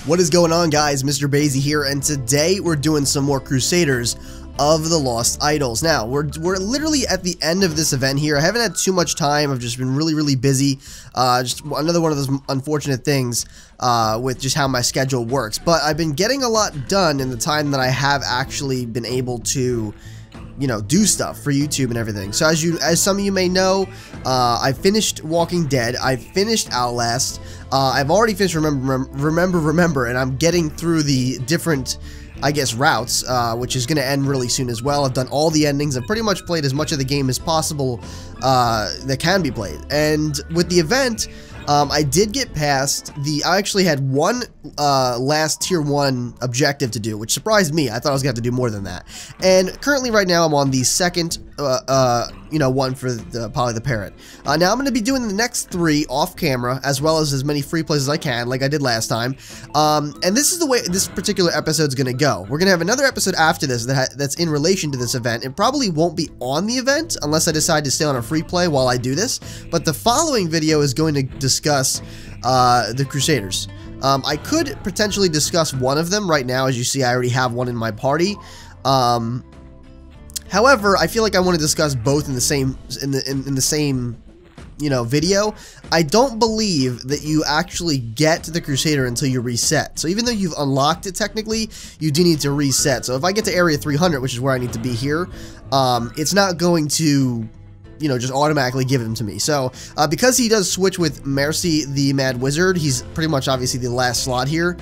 What is going on, guys? MrBayeasy here, and today we're doing some more Crusaders of the Lost Idols. Now, we're literally at the end of this event here. I haven't had too much time. I've just been really busy. Just another one of those unfortunate things with just how my schedule works. But I've been getting a lot done in the time that I have actually been able to, you know, do stuff for YouTube and everything. So as some of you may know, I finished Walking Dead. I finished Outlast. I've already finished Remember, and I'm getting through the different, I guess, routes, which is going to end really soon as well. I've done all the endings. I've pretty much played as much of the game as possible that can be played. And with the event, I did get past I actually had one last tier 1 objective to do, which surprised me. I thought I was going to have to do more than that. And currently right now I'm on the second one for Polly the Parrot. Now I'm going to be doing the next 3 off camera, as well as many free plays as I can, like I did last time. And this is the way this particular episode is going to go. We're going to have another episode after this that's in relation to this event. It probably won't be on the event unless I decide to stay on a free play while I do this. But the following video is going to discuss the Crusaders. I could potentially discuss one of them right now. As you see, I already have one in my party. However, I feel like I want to discuss both in the same video. I don't believe that you actually get the Crusader until you reset. So even though you've unlocked it technically, you do need to reset. So if I get to area 300, which is where I need to be here, it's not going to, you know, just automatically give him to me. So because he does switch with Mercy the Mad Wizard, he's pretty much obviously the last slot here.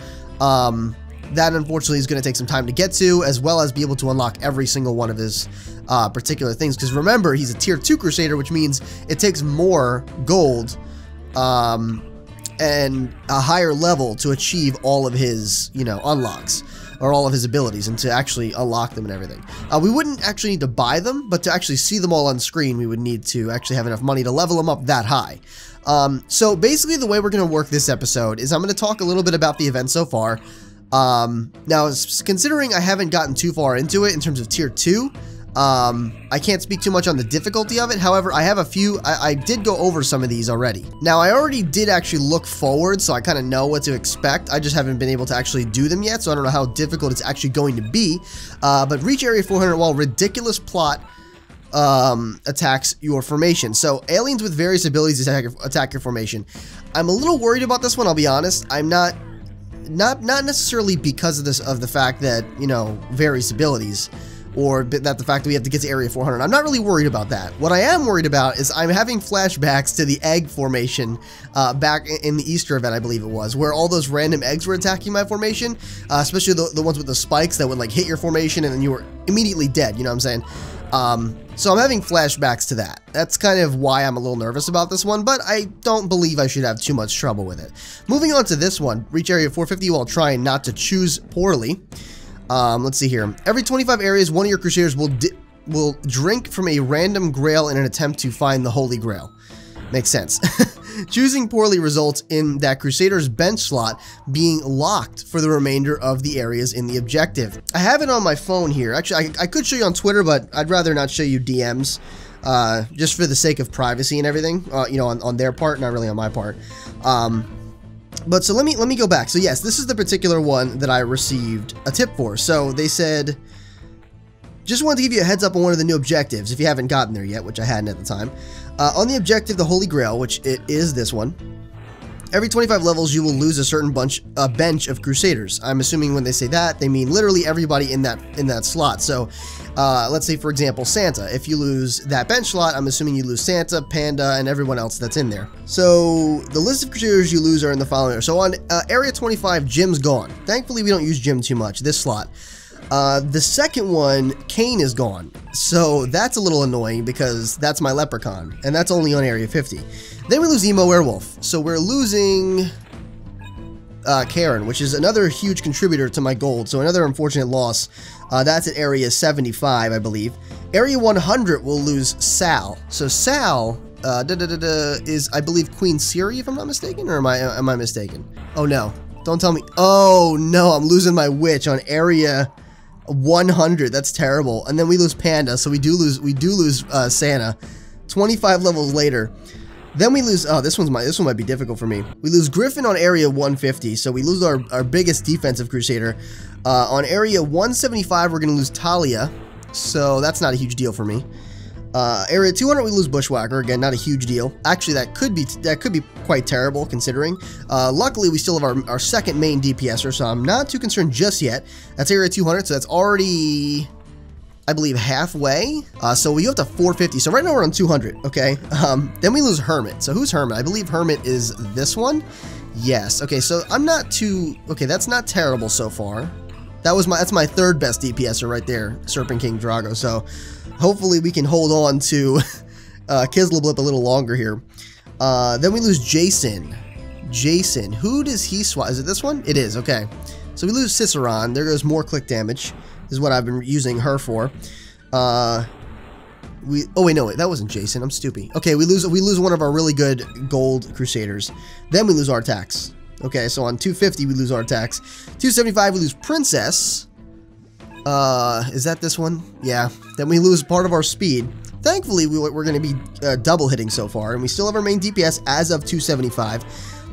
That unfortunately is going to take some time to get to, as well as be able to unlock every single one of his particular things. Because remember, he's a tier 2 Crusader, which means it takes more gold and a higher level to achieve all of his, you know, unlocks, or all of his abilities, and to actually unlock them and everything. We wouldn't actually need to buy them, but to actually see them all on screen, we would need to actually have enough money to level them up that high. So basically the way we're going to work this episode is I'm going to talk a little bit about the event so far. Now, considering I haven't gotten too far into it in terms of tier 2, I can't speak too much on the difficulty of it. However, I have a few, I did go over some of these already. Now, I already did actually look forward, so I kind of know what to expect. I just haven't been able to actually do them yet, so I don't know how difficult it's actually going to be. But reach area 400 while ridiculous plot attacks your formation. So aliens with various abilities attack your formation. I'm a little worried about this one, I'll be honest. I'm not necessarily because of the fact that, you know, various abilities, or that the fact that we have to get to area 400. I'm not really worried about that. What I am worried about is I'm having flashbacks to the egg formation back in the Easter event, I believe it was, where all those random eggs were attacking my formation, especially the ones with the spikes that would like hit your formation and then you were immediately dead, you know what I'm saying? So I'm having flashbacks to that. That's kind of why I'm a little nervous about this one, but I don't believe I should have too much trouble with it. Moving on to this one, reach area 450 while trying not to choose poorly. Let's see here. Every 25 areas, one of your Crusaders will drink from a random grail in an attempt to find the Holy Grail. Makes sense. Choosing poorly results in that Crusader's bench slot being locked for the remainder of the areas in the objective. I have it on my phone here. Actually, I could show you on Twitter, but I'd rather not show you DMs, just for the sake of privacy and everything, you know, on their part, not really on my part. But so let me go back. So yes, this is the particular one that I received a tip for. So they said, just wanted to give you a heads up on one of the new objectives, if you haven't gotten there yet, which I hadn't at the time. On the objective, the Holy Grail, which it is this one, every 25 levels you will lose a certain bench of Crusaders. I'm assuming when they say that, they mean literally everybody in that slot. So let's say, for example, Santa. If you lose that bench slot, I'm assuming you lose Santa, Panda, and everyone else that's in there. So the list of Crusaders you lose are in the following order. So on area 25, Jim's gone. Thankfully, we don't use Jim too much, this slot. The second one, Kane is gone. So that's a little annoying because that's my Leprechaun, and that's only on area 50. Then we lose Emo Werewolf. So we're losing Karen, which is another huge contributor to my gold. So another unfortunate loss. That's at area 75, I believe. Area 100 will lose Sal. So Sal is, I believe, Queen Siri, if I'm not mistaken, or am I mistaken? Oh no, don't tell me. Oh no, I'm losing my witch on area 100. That's terrible. And then we lose Panda, so we do lose Santa. 25 levels later. Then we lose, oh, this one might be difficult for me. We lose Griffin on area 150, so we lose our biggest defensive Crusader. On area 175, we're going to lose Talia, so that's not a huge deal for me. Area 200, we lose Bushwhacker. Again, not a huge deal. Actually, that could be quite terrible considering. Luckily, we still have our second main DPSer, so I'm not too concerned just yet. That's area 200, so that's already, I believe, halfway. So we go up to 450. So right now we're on 200. Okay. Then we lose Hermit. So who's Hermit? I believe Hermit is this one. Yes. Okay. So I'm not too. Okay, that's not terrible so far. That's my third best DPSer right there, Serpent King Drago. So hopefully we can hold on to Kisleblip a little longer here. Then we lose Jason. Jason. Who does he swap? Is it this one? It is. Okay. So we lose Ciceron. There goes more click damage. Is what I've been using her for. Oh wait, no, wait, that wasn't Jason. I'm stupid. Okay, we lose one of our really good gold Crusaders. Then we lose our attacks. Okay, so on 250 we lose our attacks. 275 we lose Princess. Is that this one? Yeah. Then we lose part of our speed. Thankfully, we're going to be double hitting so far, and we still have our main DPS as of 275.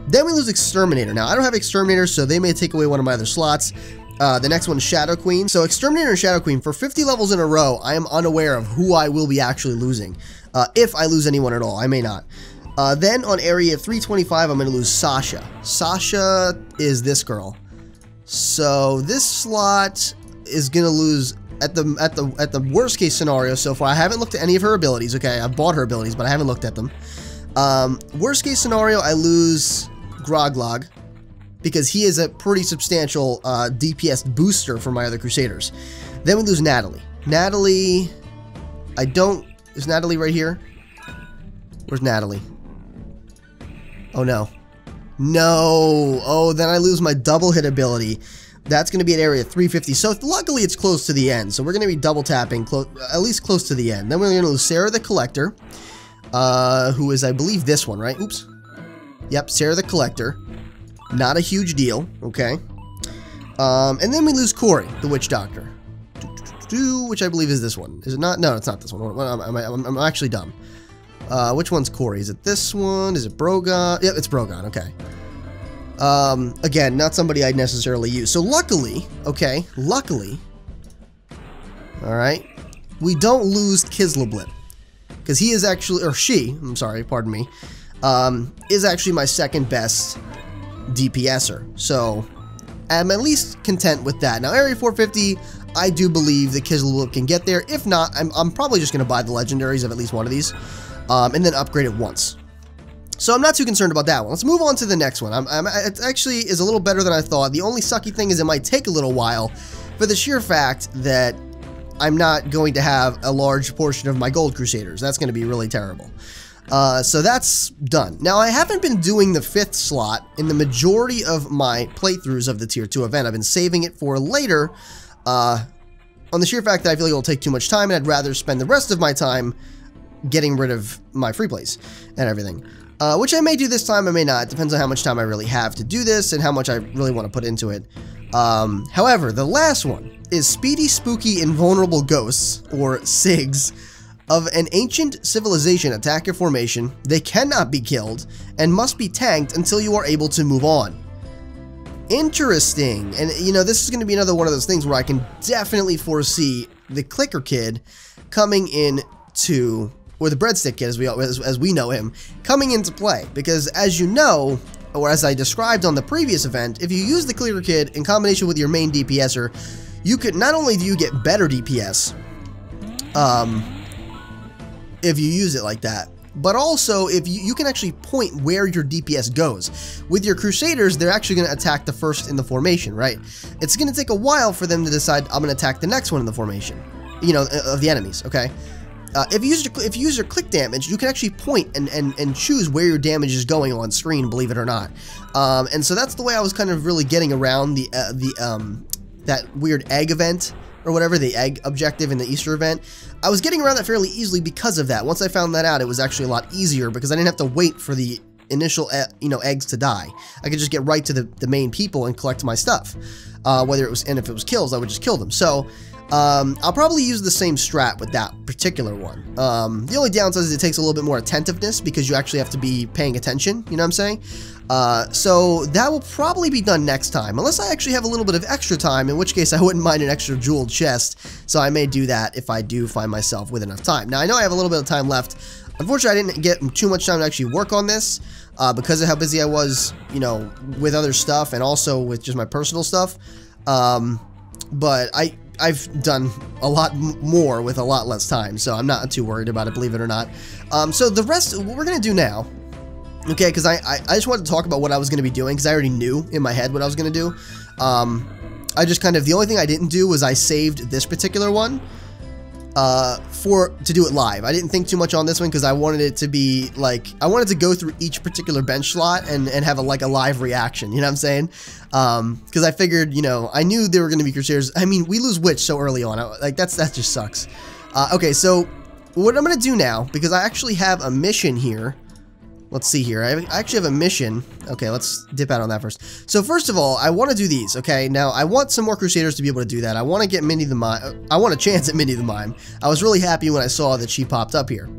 Then we lose Exterminator. Now I don't have Exterminator, so they may take away one of my other slots. The next one is Shadow Queen. So Exterminator and Shadow Queen, for 50 levels in a row, I am unaware of who I will be actually losing. If I lose anyone at all, I may not. Then on area 325, I'm going to lose Sasha. Sasha is this girl. So this slot is going to lose at the worst case scenario so far. I haven't looked at any of her abilities. Okay, I've bought her abilities, but I haven't looked at them. Worst case scenario, I lose Groglog, because he is a pretty substantial DPS booster for my other Crusaders. Then we lose Natalie. Natalie, is Natalie right here? Where's Natalie? Oh no. No, oh, then I lose my double hit ability. That's going to be at area 350, so luckily it's close to the end, so we're going to be double tapping, at least close to the end. Then we're going to lose Sarah the Collector, who is, I believe, this one, right? Oops. Yep, Sarah the Collector. Not a huge deal, okay? And then we lose Corey, the Witch Doctor, which I believe is this one. Is it not? No, it's not this one. I'm actually dumb. Which one's Corey? Is it this one? Is it Brogon? Yep, it's Brogon, okay. Again, not somebody I'd necessarily use. So luckily, okay, luckily, all right, we don't lose Kisleblip, because he is actually, or she, I'm sorry, pardon me, is actually my second best DPSer, so I'm at least content with that. Now, area 450, I do believe that Kisleblip can get there. If not, I'm probably just going to buy the legendaries of at least one of these, and then upgrade it once. So I'm not too concerned about that one. Let's move on to the next one. It actually is a little better than I thought. The only sucky thing is it might take a little while, for the sheer fact that I'm not going to have a large portion of my gold Crusaders. That's going to be really terrible. So that's done. Now, I haven't been doing the 5th slot in the majority of my playthroughs of the Tier 2 event. I've been saving it for later, on the sheer fact that I feel like it'll take too much time, and I'd rather spend the rest of my time getting rid of my free plays and everything. Which I may do this time, I may not. It depends on how much time I really have to do this and how much I really want to put into it. However, the last one is Speedy, Spooky, Invulnerable Ghosts, or SIGs, of an ancient civilization attack your formation. They cannot be killed and must be tanked until you are able to move on. Interesting. And, you know, this is going to be another one of those things where I can definitely foresee the Clicker Kid coming in to, or the Breadstick Kid as we know him, coming into play. Because as you know, or as I described on the previous event, if you use the Clicker Kid in combination with your main DPSer, you could, not only do you get better DPS, if you use it like that, but also if you can actually point where your DPS goes. With your Crusaders, they're actually going to attack the first in the formation, right? It's going to take a while for them to decide, I'm going to attack the next one in the formation, you know, of the enemies, okay? If you use your click damage, you can actually point and choose where your damage is going on screen, believe it or not. And so that's the way I was kind of really getting around that weird egg event, or whatever, the egg objective in the Easter event. I was getting around that fairly easily because of that. Once I found that out, it was actually a lot easier because I didn't have to wait for the initial, you know, eggs to die. I could just get right to the main people and collect my stuff. And if it was kills, I would just kill them. So I'll probably use the same strat with that particular one. The only downside is it takes a little bit more attentiveness because you actually have to be paying attention, you know what I'm saying? So that will probably be done next time, unless I actually have a little bit of extra time, in which case I wouldn't mind an extra jeweled chest, so I may do that if I do find myself with enough time. Now, I know I have a little bit of time left. Unfortunately, I didn't get too much time to actually work on this because of how busy I was, you know, with other stuff and also with just my personal stuff. But I've done a lot more with a lot less time, so I'm not too worried about it, believe it or not. So the rest, what we're going to do now, okay, because I just wanted to talk about what I was going to be doing, because I already knew in my head what I was going to do. I just kind of, the only thing I didn't do was I saved this particular one to do it live. I didn't think too much on this one because I wanted it to be like, I wanted to go through each particular bench slot and have a live reaction, you know what I'm saying? Because I figured, you know, I knew there were going to be Crusaders. I mean, we lose Witch so early on, that just sucks. Okay, so what I'm going to do now, because I actually have a mission here. Let's see here. I actually have a mission. Okay, let's dip out on that first. So first of all, I want to do these, okay? Now, I want some more Crusaders to be able to do that. I want to get Minnie the Mime. I want a chance at Minnie the Mime. I was really happy when I saw that she popped up here.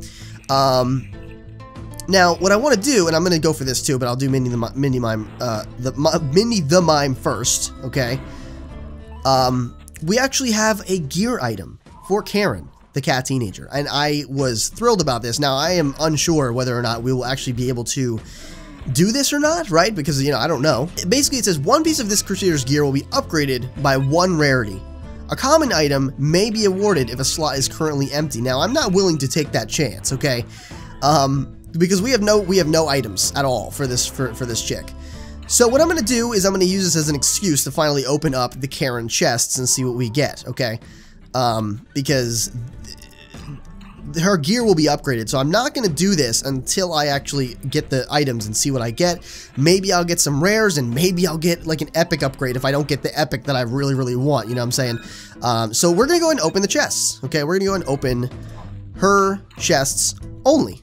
Now, what I want to do, and I'm going to go for this too, but I'll do Minnie the Mime first, okay? We actually have a gear item for Karen, the cat teenager, and I was thrilled about this. Now, I am unsure whether or not we will actually be able to do this or not, right? Because, you know, I don't know. Basically, it says one piece of this Crusader's gear will be upgraded by 1 rarity. A common item may be awarded if a slot is currently empty. Now, I'm not willing to take that chance, okay? Because we have no items at all for this chick. So what I'm going to do is I'm going to use this as an excuse to finally open up the Karen chests and see what we get, okay? Because her gear will be upgraded, so I'm not going to do this until I actually get the items and see what I get. Maybe I'll get some rares, and maybe I'll get like an epic upgrade if I don't get the epic that I really, really want, you know what I'm saying? So we're going to go ahead and open the chests, okay? We're going to go ahead and open her chests only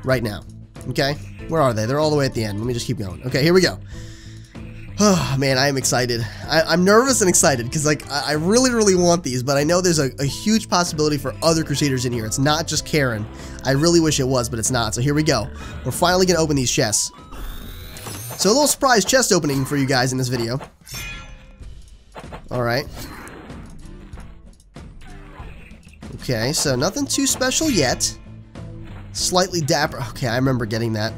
right now, okay? Where are they? They're all the way at the end. Let me just keep going. Okay, here we go. Oh, man, I am excited. I'm nervous and excited because, like, I really, really want these, but I know there's a huge possibility for other Crusaders in here. It's not just Karen. I really wish it was, but it's not. So here we go. We're finally going to open these chests. So a little surprise chest opening for you guys in this video. All right. Okay, so nothing too special yet. Slightly dapper. Okay, I remember getting that.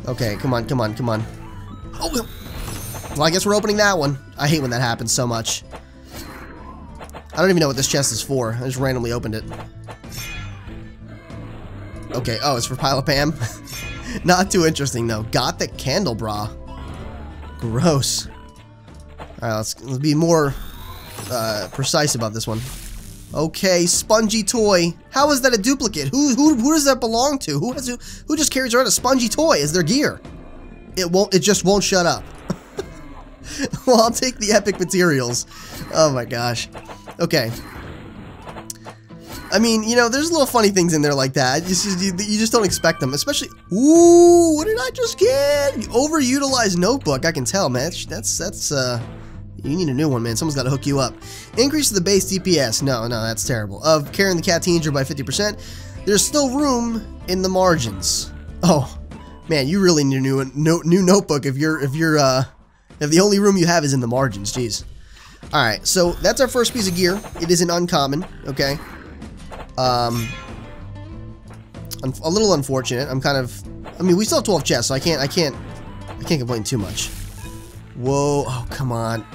Okay, come on, come on, come on. Oh, well, I guess we're opening that one. I hate when that happens so much. I don't even know what this chest is for. I just randomly opened it. Okay, oh, it's for Pile of Pam. Not too interesting, though. Gothic Candle Bra. Gross. Alright, let's be more precise about this one. Okay, spongy toy. How is that a duplicate? Who does that belong to? Who just carries around a spongy toy as their gear? It just won't shut up. Well, I'll take the epic materials. Oh my gosh. Okay. I mean, you know, there's little funny things in there like that. You just don't expect them, especially. Ooh, what did I just get? Overutilized notebook. I can tell, man. That's you need a new one, man. Someone's got to hook you up. Increase the base DPS. No, that's terrible. Of Karen the cat teenager by 50%. There's still room in the margins. Oh, man, you really need a new notebook if the only room you have is in the margins. Jeez. All right, so that's our first piece of gear. It is an uncommon. Okay. A little unfortunate. I mean, we still have 12 chests, so I can't complain too much. Whoa! Oh, come on.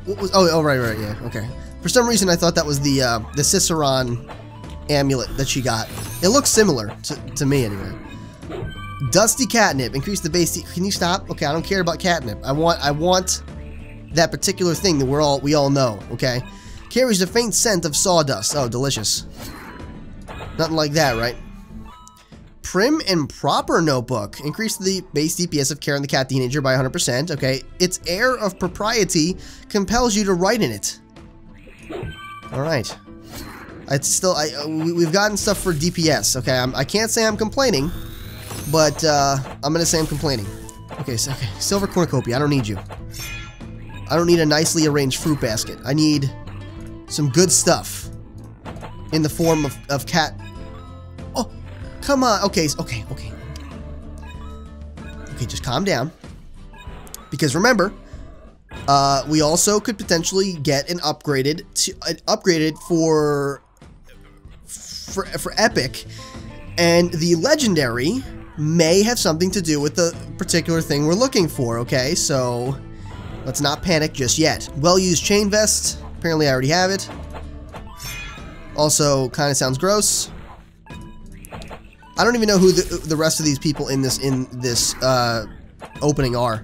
What was? Oh, right, yeah. Okay. For some reason, I thought that was the Ciceron amulet that she got. It looks similar to me, anyway. Dusty catnip. Increase the base. Can you stop? Okay, I don't care about catnip. I want that particular thing that we all know. Okay. Carries a faint scent of sawdust. Oh, delicious. Nothing like that, right? Prim and proper notebook. Increase the base DPS of Karen the cat teenager by 100%. Okay. Its air of propriety compels you to write in it. All right. We've gotten stuff for DPS. Okay. I can't say I'm complaining, but I'm gonna say I'm complaining. Okay. Silver cornucopia. I don't need you. I don't need a nicely arranged fruit basket. I need some good stuff in the form of cat. Oh, come on. Okay, okay. Okay, just calm down. Because remember, we also could potentially get an upgraded for epic, and the legendary may have something to do with the particular thing we're looking for. Okay, so let's not panic just yet. Well-used chain vest. Apparently, I already have it. Also, kind of sounds gross. I don't even know who the rest of these people in this opening are.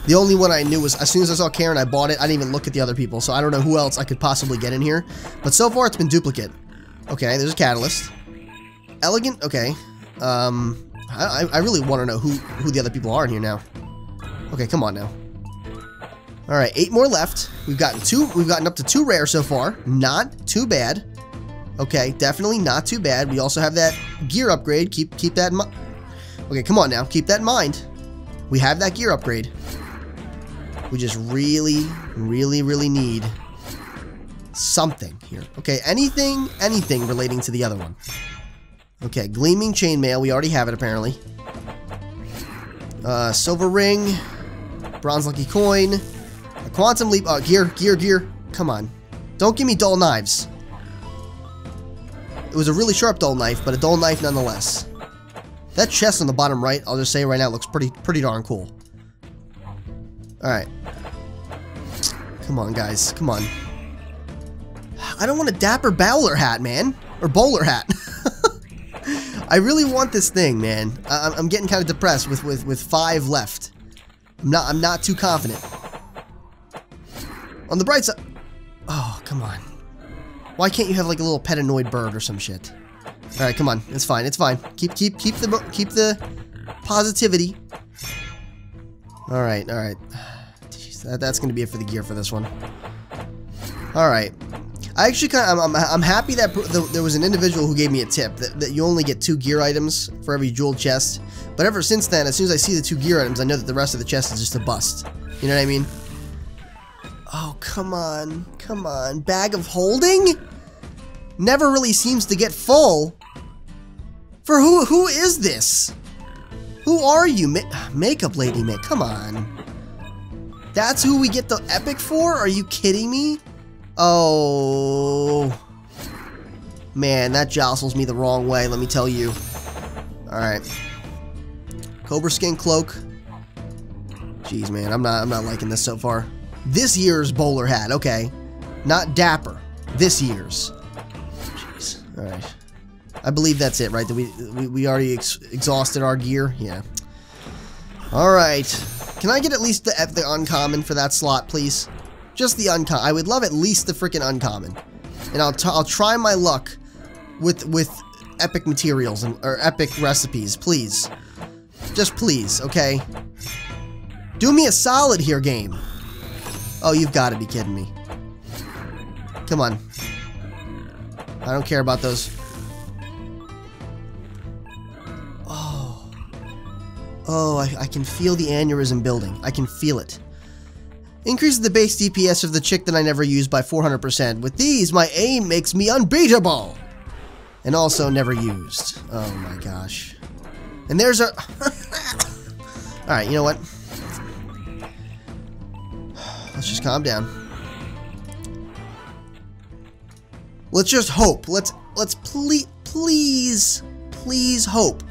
The only one I knew was, as soon as I saw Karen, I bought it. I didn't even look at the other people, so I don't know who else I could possibly get in here. But so far, it's been duplicate. Okay, there's a catalyst. Elegant. Okay. I really want to know who the other people are in here now. Okay, come on now. All right, 8 more left. We've gotten up to 2 rare so far. Not too bad. Okay, definitely not too bad. We also have that gear upgrade. Keep that in mind. Okay, come on now. Keep that in mind. We have that gear upgrade. We just really need something here. Okay, anything relating to the other one. Okay, gleaming chainmail. We already have it apparently. Silver ring, bronze lucky coin, a quantum leap. Gear. Come on, don't give me dull knives. It was a really sharp dull knife, but a dull knife nonetheless. That chest on the bottom right, I'll just say right now, looks pretty darn cool. All right. Come on, guys. Come on. I don't want a dapper bowler hat, man. Or bowler hat. I really want this thing, man. I'm getting kind of depressed with 5 left. I'm not too confident. On the bright side... Oh, come on. Why can't you have like a little pet annoyed bird or some shit? All right, come on. It's fine. It's fine. Keep the positivity. All right. Jeez, that's gonna be it for the gear for this one. All right. I actually I'm happy that there was an individual who gave me a tip that you only get 2 gear items for every jeweled chest. But ever since then, as soon as I see the 2 gear items, I know that the rest of the chest is just a bust. You know what I mean? Oh, come on. Come on. Bag of holding? Never really seems to get full. For who is this? Who are you? Makeup lady, man. Come on. That's who we get the epic for? Are you kidding me? Oh. Man, that jostles me the wrong way, let me tell you. Alright. Cobra skin cloak. Jeez, man, I'm not liking this so far. This year's bowler hat, okay. Not dapper. This year's. Jeez. Alright. I believe that's it, right? That we already exhausted our gear? Yeah. Alright. Can I get at least the uncommon for that slot, please? Just the uncommon. I would love at least the freaking uncommon. And I'll try my luck with epic materials or epic recipes, please. Just please, okay? Do me a solid here, game. Oh, you've got to be kidding me. Come on. I don't care about those. Oh, I can feel the aneurysm building. I can feel it. Increases the base DPS of the chick that I never used by 400%. With these, my aim makes me unbeatable. And also never used. Oh my gosh. And there's a... Alright, you know what? Let's just calm down. Let's just hope. Let's please hope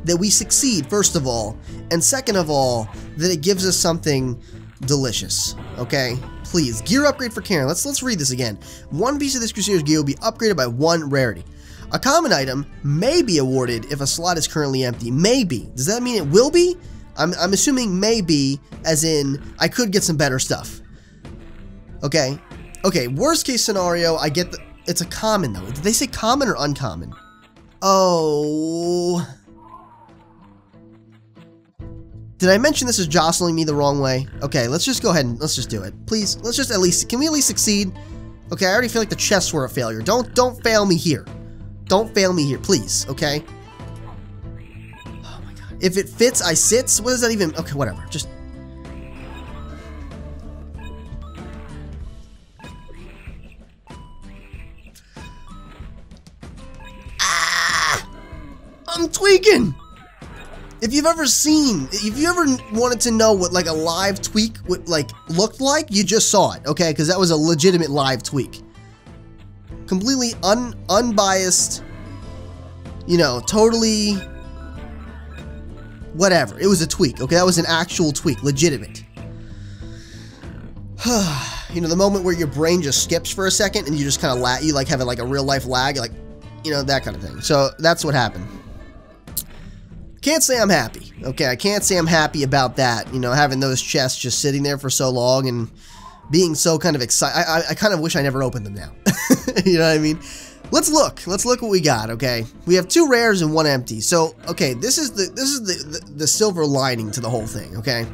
that we succeed, first of all, and second of all, that it gives us something delicious. Okay? Please. Gear upgrade for Karen. Let's read this again. 1 piece of this Crusaders gear will be upgraded by 1 rarity. A common item may be awarded if a slot is currently empty. Maybe. Does that mean it will be? I'm assuming maybe, as in, I could get some better stuff. Okay. Okay, worst case scenario, I get the... It's a common, though. Did they say common or uncommon? Oh... Did I mention this is jostling me the wrong way? Okay, let's just go ahead and let's just do it. Please, let's just at least, can we at least succeed? Okay, I already feel like the chests were a failure. Don't fail me here. Don't fail me here, please, okay? Oh my god. If it fits, I sits? What does that even, okay, whatever, just. tweaking. If you've ever wanted to know what like a live tweak would like looked like, you just saw it, okay? Because that was a legitimate live tweak. Completely unbiased, you know, totally whatever. It was a tweak, okay? That was an actual tweak, legitimate. You know, the moment where your brain just skips for a second and you just kind of you like have like a real life lag, like, you know, that kind of thing. So that's what happened. Can't say I'm happy, okay? I can't say I'm happy about that, you know, having those chests just sitting there for so long and being so kind of excited. I kind of wish I never opened them now. You know what I mean? Let's look what we got, okay? We have 2 rares and 1 empty. So, okay, this is the silver lining to the whole thing, okay?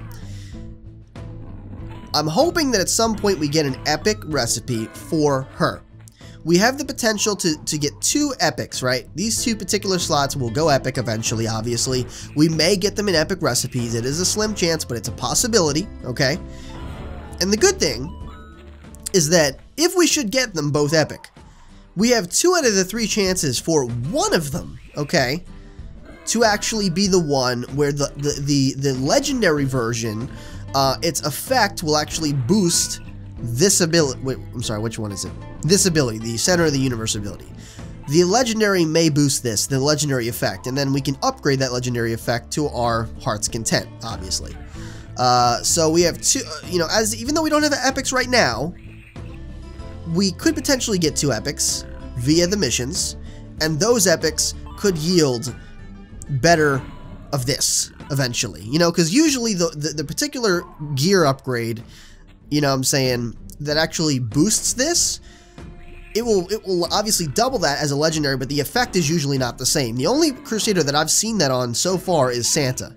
I'm hoping that at some point we get an epic recipe for her. We have the potential to get 2 epics, right? These 2 particular slots will go epic eventually, obviously. We may get them in epic recipes. It is a slim chance, but it's a possibility, okay? And the good thing is that if we should get them both epic, we have 2 out of the 3 chances for one of them, okay, to actually be the one where the legendary version, its effect will actually boost this ability. Wait, I'm sorry, which one is it? This ability, the Center of the Universe ability. The legendary may boost this, the legendary effect, and then we can upgrade that legendary effect to our heart's content, obviously. So we have 2, you know, even though we don't have the epics right now, we could potentially get 2 epics via the missions, and those epics could yield better of this eventually, you know, because usually the particular gear upgrade, you know what I'm saying, that actually boosts this, it will obviously double that as a legendary, but the effect is usually not the same. The only Crusader that I've seen that on so far is Santa,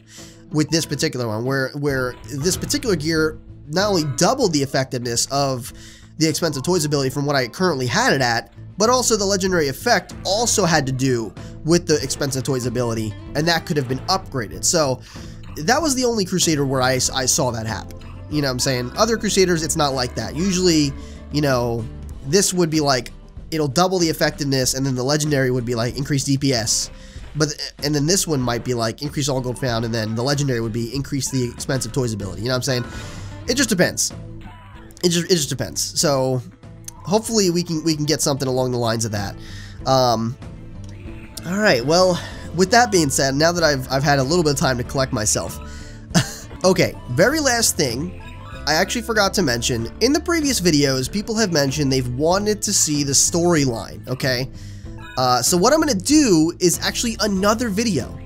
with this particular one, where this particular gear not only doubled the effectiveness of the expensive toys ability from what I currently had it at, but also the legendary effect also had to do with the expensive toys ability, and that could have been upgraded. So that was the only Crusader where I saw that happen. You know what I'm saying? Other Crusaders, it's not like that. Usually, you know, this would be like, it'll double the effectiveness, and then the legendary would be like increase DPS. And then this one might be like increase all gold found, and then the legendary would be increase the expensive toys ability. You know what I'm saying? It just depends. It just depends. So hopefully we can get something along the lines of that. All right. Well, with that being said, now that I've had a little bit of time to collect myself. Okay, very last thing, I actually forgot to mention, in the previous videos, people have mentioned they've wanted to see the storyline, okay? So what I'm going to do is actually another video,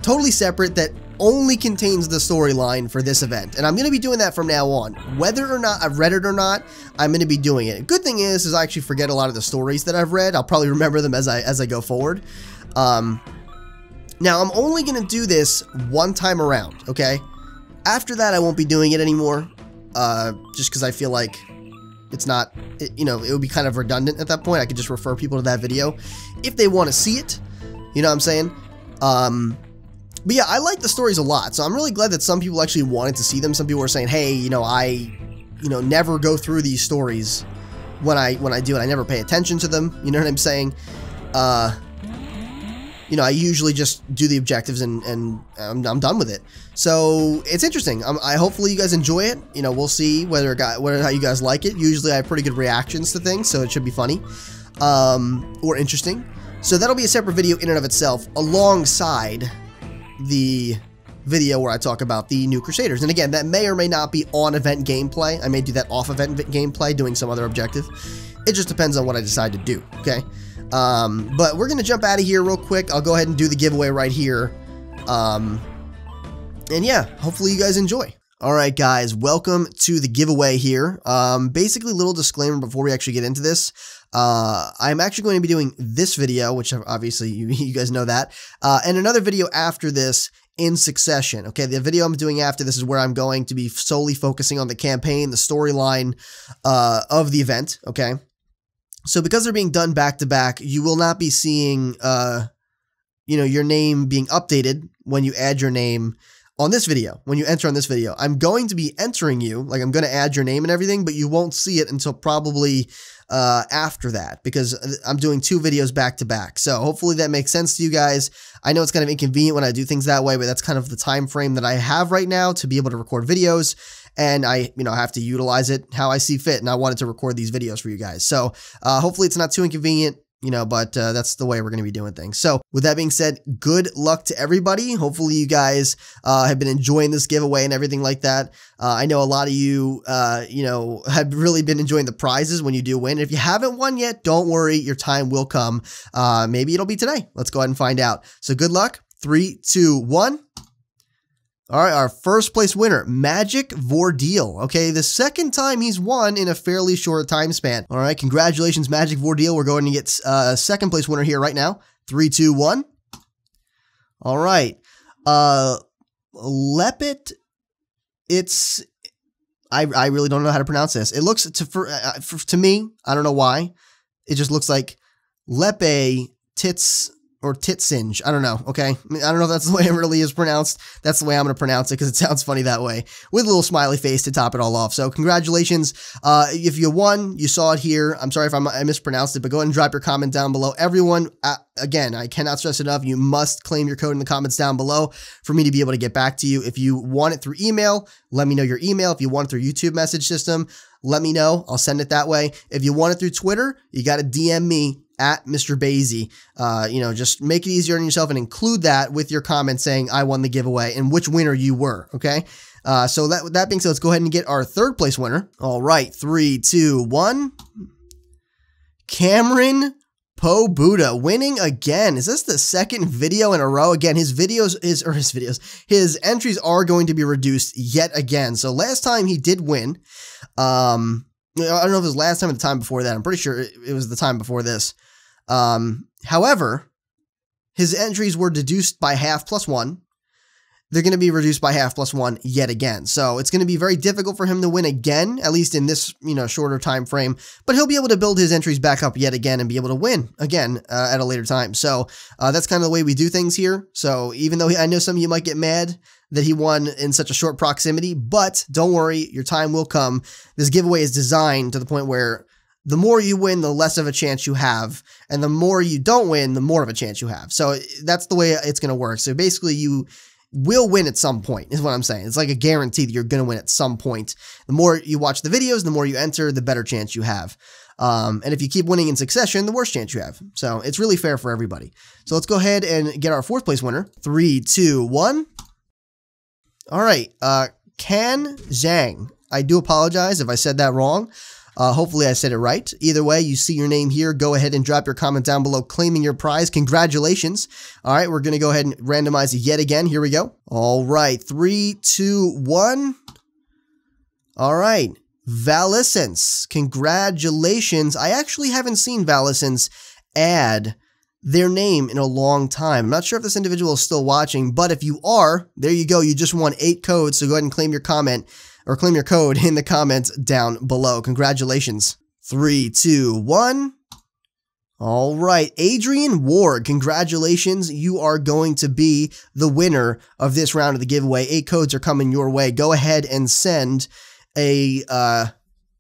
totally separate, that only contains the storyline for this event, and I'm going to be doing that from now on. Whether or not I've read it or not, I'm going to be doing it. Good thing is I actually forget a lot of the stories that I've read. I'll probably remember them as I go forward. Now, I'm only going to do this one time around, okay? After that, I won't be doing it anymore, just because I feel like it's not, you know, it would be kind of redundant at that point. I could just refer people to that video if they want to see it, you know what I'm saying? But yeah, I like the stories a lot, so I'm really glad that some people actually wanted to see them. Some people were saying, hey, you know, I never go through these stories when I do it. I never pay attention to them, you know what I'm saying? You know, I usually just do the objectives and I'm done with it. So it's interesting. Hopefully you guys enjoy it. You know, we'll see how you guys like it. Usually I have pretty good reactions to things, so it should be funny or interesting. So that'll be a separate video in and of itself, alongside the video where I talk about the new Crusaders. And again, that may or may not be on event gameplay. I may do that off event gameplay, doing some other objective. It just depends on what I decide to do, okay? But we're going to jump out of here real quick. I'll go ahead and do the giveaway right here. And yeah, hopefully you guys enjoy. Alright guys, welcome to the giveaway here. Basically, little disclaimer before we actually get into this. I'm actually going to be doing this video, which obviously you guys know that, and another video after this in succession. Okay, the video I'm doing after this is where I'm going to be solely focusing on the campaign, the storyline of the event, okay? So because they're being done back to back, you will not be seeing, you know, your name being updated when you add your name on this video, when you enter on this video, I'm going to be entering you, like I'm going to add your name and everything, but you won't see it until probably after that, because I'm doing 2 videos back to back. So hopefully that makes sense to you guys. I know it's kind of inconvenient when I do things that way, but that's kind of the time frame that I have right now to be able to record videos. And I, have to utilize it how I see fit. And I wanted to record these videos for you guys. So hopefully it's not too inconvenient. But that's the way we're going to be doing things. So with that being said, good luck to everybody. Hopefully you guys have been enjoying this giveaway and everything like that. I know a lot of you, have really been enjoying the prizes when you do win. If you haven't won yet, don't worry. Your time will come. Maybe it'll be today. Let's go ahead and find out. So good luck. 3, 2, 1. All right, our first place winner, Magic Vordeal. Okay, the second time he's won in a fairly short time span. All right, congratulations, Magic Vordeal. We're going to get second place winner here right now. 3, 2, 1. All right, Lepit. I really don't know how to pronounce this. It looks to me, I don't know why. It just looks like Lepe Tits. Or Titsinge. I don't know. Okay. I don't know if that's the way it really is pronounced. That's the way I'm going to pronounce it because it sounds funny that way, with a little smiley face to top it all off. So congratulations. If you won, you saw it here. I'm sorry if I mispronounced it, but go ahead and drop your comment down below. Everyone, again, I cannot stress enough. You must claim your code in the comments down below for me to be able to get back to you. If you want it through email, let me know your email. If you want it through YouTube message system, let me know. I'll send it that way. If you want it through Twitter, you got to DM me at MrBayeasy. Just make it easier on yourself and include that with your comment saying I won the giveaway and which winner you were. Okay. So that being said, let's go ahead and get our third place winner. All right. 3, 2, 1. Cameron Po Buddha winning again. Is this the second video in a row? Again, his entries are going to be reduced yet again. So last time he did win. I don't know if it was last time or the time before that. I'm pretty sure it was the time before this. However, his entries were deduced by half plus 1. They're going to be reduced by half plus 1 yet again. So it's going to be very difficult for him to win again, at least in this, shorter time frame, but he'll be able to build his entries back up yet again and be able to win again at a later time. So that's kind of the way we do things here. So even though I know some of you might get mad that he won in such a short proximity, but don't worry, your time will come. This giveaway is designed to the point where the more you win, the less of a chance you have, and the more you don't win, the more of a chance you have. So that's the way it's going to work. So basically you will win at some point is what I'm saying. It's like a guarantee that you're going to win at some point. The more you watch the videos, the more you enter, the better chance you have. And if you keep winning in succession, the worse chance you have. So it's really fair for everybody. So let's go ahead and get our fourth place winner. 3, 2, 1. All right. Can Zhang. I do apologize if I said that wrong. Hopefully I said it right. Either way, you see your name here. Go ahead and drop your comment down below claiming your prize. Congratulations. All right, we're going to go ahead and randomize it yet again. Here we go. All right, 3, 2, 1. All right, Valicence. Congratulations. I actually haven't seen Valicence add their name in a long time. I'm not sure if this individual is still watching, but if you are, there you go. You just won 8 codes, so go ahead and claim your comment or claim your code in the comments down below. Congratulations. 3, 2, 1. All right, Adrian Ward, congratulations. You are going to be the winner of this round of the giveaway. 8 codes are coming your way. Go ahead and send a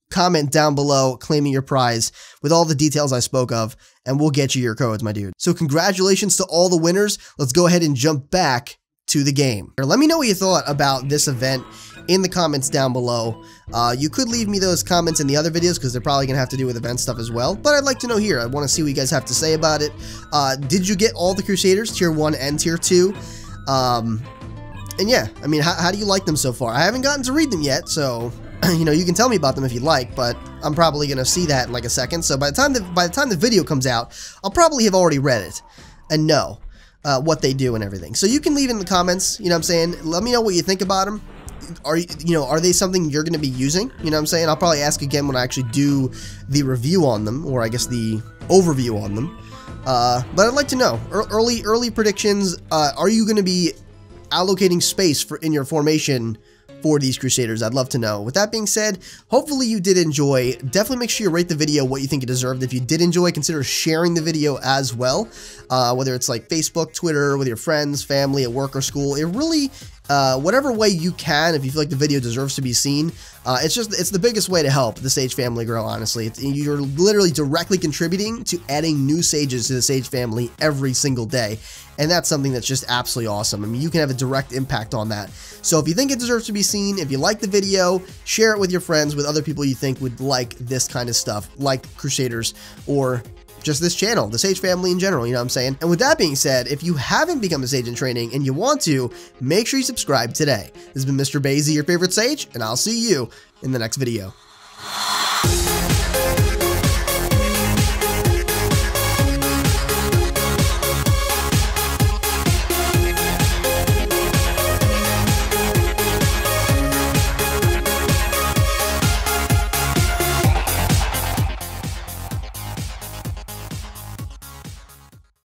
comment down below claiming your prize with all the details I spoke of, and we'll get you your codes, my dude. So congratulations to all the winners. Let's go ahead and jump back to the game. Let me know what you thought about this event in the comments down below. You could leave me those comments in the other videos because they're probably gonna have to do with event stuff as well, but I'd like to know here. I want to see what you guys have to say about it. Did you get all the Crusaders, tier 1 and tier 2? And yeah, I mean, how do you like them so far? I haven't gotten to read them yet, so you can tell me about them if you'd like, but I'm probably gonna see that in like a second. So by the time the video comes out, I'll probably have already read it and know what they do and everything. So you can leave in the comments, you know what I'm saying? Let me know what you think about them. Are they something you're going to be using? You know what I'm saying? I'll probably ask again when I actually do the review on them, or I guess the overview on them. But I'd like to know early predictions. Are you going to be allocating space in your formation for these Crusaders? I'd love to know. With that being said, hopefully you did enjoy. Definitely make sure you rate the video what you think it deserved. If you did enjoy, consider sharing the video as well, whether it's like Facebook, Twitter, with your friends, family, at work or school. It really, whatever way you can, if you feel like the video deserves to be seen, it's the biggest way to help the Sage family grow, honestly. You're literally directly contributing to adding new Sages to the Sage family every single day, and that's something that's just absolutely awesome. I mean, you can have a direct impact on that. So if you think it deserves to be seen, if you like the video, share it with your friends, with other people you think would like this kind of stuff, like Crusaders, or just this channel, the Sage family in general, you know what I'm saying? And with that being said, if you haven't become a Sage in training and you want to, make sure you subscribe today. This has been MrBayeasy, your favorite Sage, and I'll see you in the next video.